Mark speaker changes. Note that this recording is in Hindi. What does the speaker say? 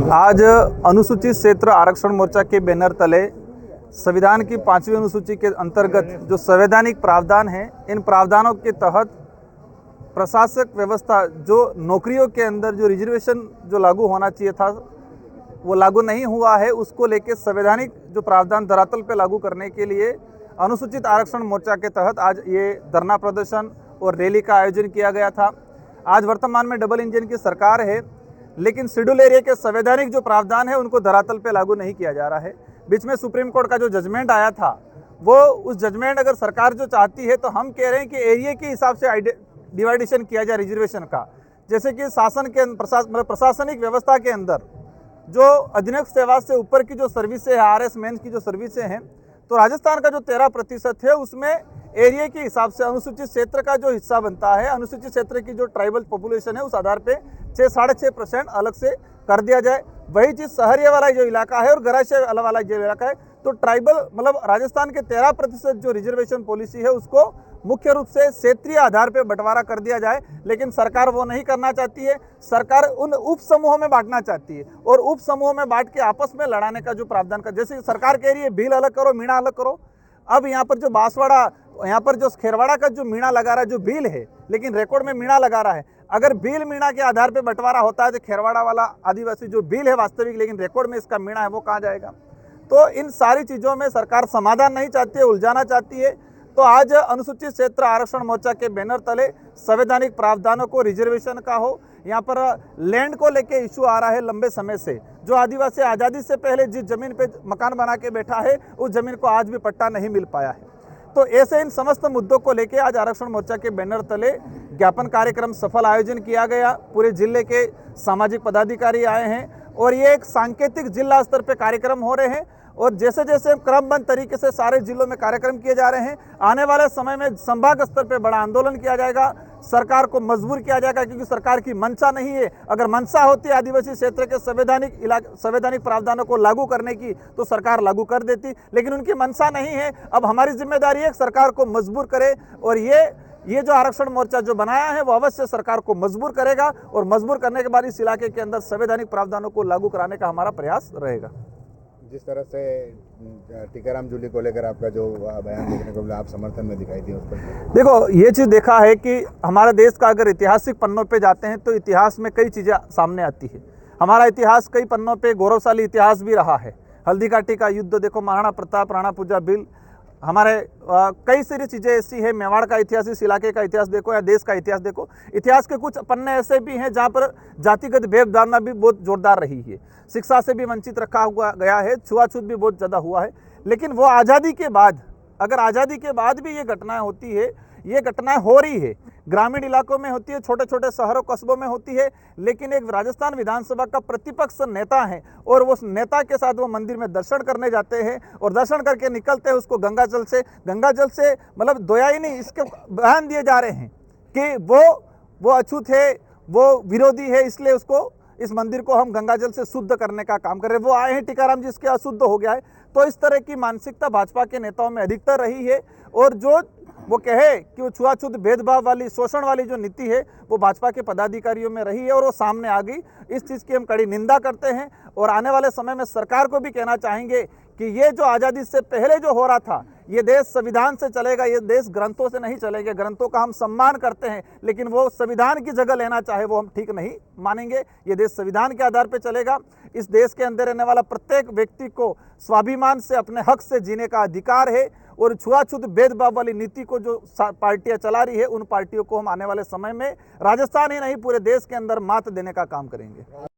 Speaker 1: आज अनुसूचित क्षेत्र आरक्षण मोर्चा के बैनर तले संविधान की 5वीं अनुसूची के अंतर्गत जो संवैधानिक प्रावधान हैं, इन प्रावधानों के तहत प्रशासक व्यवस्था जो नौकरियों के अंदर जो रिजर्वेशन जो लागू होना चाहिए था वो लागू नहीं हुआ है, उसको लेकर संवैधानिक जो प्रावधान धरातल पे लागू करने के लिए अनुसूचित आरक्षण मोर्चा के तहत आज ये धरना प्रदर्शन और रैली का आयोजन किया गया था। आज वर्तमान में डबल इंजन की सरकार है, लेकिन शेड्यूल एरिया के संवैधानिक जो प्रावधान है उनको धरातल पे लागू नहीं किया जा रहा है। बीच में सुप्रीम कोर्ट का जो जजमेंट आया था, वो उस जजमेंट अगर सरकार जो चाहती है तो हम कह रहे हैं कि एरिया के हिसाब से डिवाइडेशन किया जाए रिजर्वेशन का। जैसे कि शासन के प्रशासनिक व्यवस्था के अंदर जो अधीनस्थ सेवा से ऊपर की जो सर्विसेज है, RS मेंस की जो सर्विसेज हैं, तो राजस्थान का जो 13% है उसमें एरिया के हिसाब से अनुसूचित क्षेत्र का जो हिस्सा बनता है, अनुसूचित क्षेत्र की जो ट्राइबल पॉपुलेशन है उस आधार पे 6-6.5% अलग से कर दिया जाए। वही चीज़ शहरिया वाला जो इलाका है और गराशय वाला जो इलाका है, तो ट्राइबल राजस्थान के 13% जो रिजर्वेशन पॉलिसी है उसको मुख्य रूप से क्षेत्रीय आधार पर बंटवारा कर दिया जाए, लेकिन सरकार वो नहीं करना चाहती है। सरकार उन उप समूहों में बांटना चाहती है और उप समूहों में बांट के आपस में लड़ाने का जो प्रावधान कर, जैसे सरकार कह रही है भील अलग करो, मीणा अलग करो। अब यहाँ पर जो बांसवाड़ा, यहाँ पर जो खेरवाड़ा का जो मीणा लगा रहा है, जो भील है, लेकिन रिकॉर्ड में मीणा लगा रहा है। अगर भील मीणा के आधार पे बंटवारा होता है तो खेरवाड़ा वाला आदिवासी जो भील है वास्तविक, लेकिन रिकॉर्ड में इसका मीणा है, वो कहाँ जाएगा? तो इन सारी चीज़ों में सरकार समाधान नहीं चाहती है, उलझाना चाहती है। तो आज अनुसूचित क्षेत्र आरक्षण मोर्चा के बैनर तले संवैधानिक प्रावधानों को, रिजर्वेशन का हो, यहाँ पर लैंड को लेके इशू आ रहा है लंबे समय से। जो आदिवासी आज़ादी से पहले जिस जमीन पे मकान बना के बैठा है, उस जमीन को आज भी पट्टा नहीं मिल पाया है। तो ऐसे इन समस्त मुद्दों को लेके आज आरक्षण मोर्चा के बैनर तले ज्ञापन कार्यक्रम सफल आयोजन किया गया। पूरे जिले के सामाजिक पदाधिकारी आए हैं और ये एक सांकेतिक जिला स्तर पे कार्यक्रम हो रहे हैं और जैसे जैसे क्रमबद्ध तरीके से सारे जिलों में कार्यक्रम किए जा रहे हैं, आने वाले समय में संभाग स्तर पे बड़ा आंदोलन किया जाएगा, सरकार को मजबूर किया जाएगा, क्योंकि सरकार की मंशा नहीं है। अगर मंशा होती आदिवासी क्षेत्र के संवैधानिक प्रावधानों को लागू करने की तो सरकार लागू कर देती, लेकिन उनकी मंशा नहीं है। अब हमारी जिम्मेदारी है सरकार को मजबूर करे और ये जो आरक्षण मोर्चा जो बनाया है वो अवश्य सरकार को मजबूर करेगा और मजबूर करने के बाद इस इलाके के अंदर संवैधानिक प्रावधानों को लागू कराने का हमारा प्रयास रहेगा।
Speaker 2: जिस तरह से टीकाराम जूली को लेकर आपका जो बयान देखने को मिला, आप समर्थन में दिखाई दिए उस पर?
Speaker 1: देखो, ये चीज़ देखा है कि हमारे देश का अगर ऐतिहासिक पन्नों पे जाते हैं तो इतिहास में कई चीज़ें सामने आती है। हमारा इतिहास कई पन्नों पे गौरवशाली इतिहास भी रहा है। हल्दी घाटी का युद्ध देखो, महाराणा प्रताप, राणा पूजा बिल, हमारे कई सारी चीज़ें ऐसी है। मेवाड़ का इतिहास, इस इलाके का इतिहास देखो या देश का इतिहास देखो। इतिहास के कुछ पन्ने ऐसे भी हैं जहाँ पर जातिगत भेदभावना भी बहुत जोरदार रही है, शिक्षा से भी वंचित रखा हुआ गया है, छुआछूत भी बहुत ज़्यादा हुआ है। लेकिन वो आज़ादी के बाद, अगर आज़ादी के बाद भी ये घटनाएं होती है, ये घटनाएं हो रही है, ग्रामीण इलाकों में होती है, छोटे छोटे शहरों कस्बों में होती है, लेकिन एक राजस्थान विधानसभा का प्रतिपक्ष नेता है और उस नेता के साथ वो मंदिर में दर्शन करने जाते हैं और दर्शन करके निकलते हैं, उसको गंगा जल से धोया ही नहीं, इसके बयान दिए जा रहे हैं कि वो अछूत है, वो विरोधी है, इसलिए उसको, इस मंदिर को हम गंगा जल से शुद्ध करने का काम कर रहे हैं। वो आए हैं टीकाराम जी, इसके अशुद्ध हो गया है। तो इस तरह की मानसिकता भाजपा के नेताओं में अधिकतर रही है और जो वो कहे कि वो छुआछूत भेदभाव वाली, शोषण वाली जो नीति है वो भाजपा के पदाधिकारियों में रही है और वो सामने आ गई। इस चीज़ की हम कड़ी निंदा करते हैं और आने वाले समय में सरकार को भी कहना चाहेंगे कि ये जो आज़ादी से पहले जो हो रहा था, ये देश संविधान से चलेगा, ये देश ग्रंथों से नहीं चलेगा। ग्रंथों का हम सम्मान करते हैं, लेकिन वो संविधान की जगह लेना चाहे वो हम ठीक नहीं मानेंगे। ये देश संविधान के आधार पर चलेगा। इस देश के अंदर रहने वाला प्रत्येक व्यक्ति को स्वाभिमान से, अपने हक से जीने का अधिकार है और छुआछूत भेदभाव वाली नीति को जो पार्टियां चला रही है, उन पार्टियों को हम आने वाले समय में राजस्थान ही नहीं पूरे देश के अंदर मात देने का काम करेंगे।